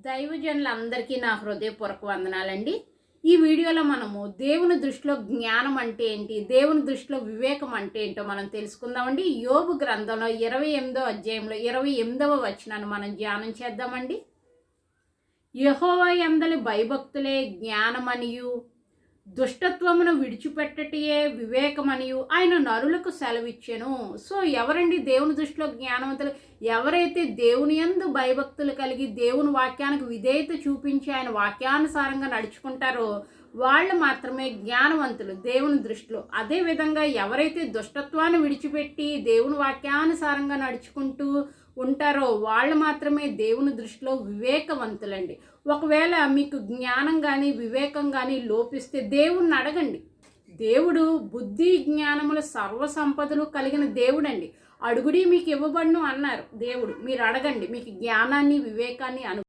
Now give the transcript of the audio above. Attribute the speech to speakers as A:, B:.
A: దైవజనులందరికీ నా హృదయపూర్వక వందనాలండి. ఈ వీడియోలో మనము దేవుని దృష్టిలో జ్ఞానం అంటే ఏంటి, దేవుని దృష్టిలో వివేకం అంటే ఏంటో మనం తెలుసుకుందామండి. యోబు గ్రంథంలో 28వ అధ్యాయంలో 28వ వచనాన్ని మనం ధ్యానం చేద్దామండి. యెహోవా యందలి భయభక్తులే జ్ఞానమనియు, దుష్టత్వమును విడిచిపెట్టటియే వివేకమనియు ఆయన నరులకు సెలవిచ్చెను. సో ఎవరండి దేవుని దృష్టిలో జ్ఞానవంతులు? ఎవరైతే దేవుని యందు భయభక్తులు కలిగి దేవుని వాక్యానికి విధేయత చూపించి ఆయన వాక్యానుసారంగా నడుచుకుంటారో వాళ్ళు మాత్రమే జ్ఞానవంతులు దేవుని దృష్టిలో. అదేవిధంగా ఎవరైతే దుష్టత్వాన్ని విడిచిపెట్టి దేవుని వాక్యానుసారంగా నడుచుకుంటూ ఉంటారో వాళ్ళు మాత్రమే దేవుని దృష్టిలో వివేకవంతులండి. ఒకవేళ మీకు జ్ఞానం కానీ వివేకం కానీ లోపిస్తే దేవుణ్ణి అడగండి. దేవుడు బుద్ధి జ్ఞానముల సర్వసంపదలు కలిగిన దేవుడండి. అడుగుడి మీకు ఇవ్వబడును అన్నారు దేవుడు. మీరు అడగండి, మీకు జ్ఞానాన్ని వివేకాన్ని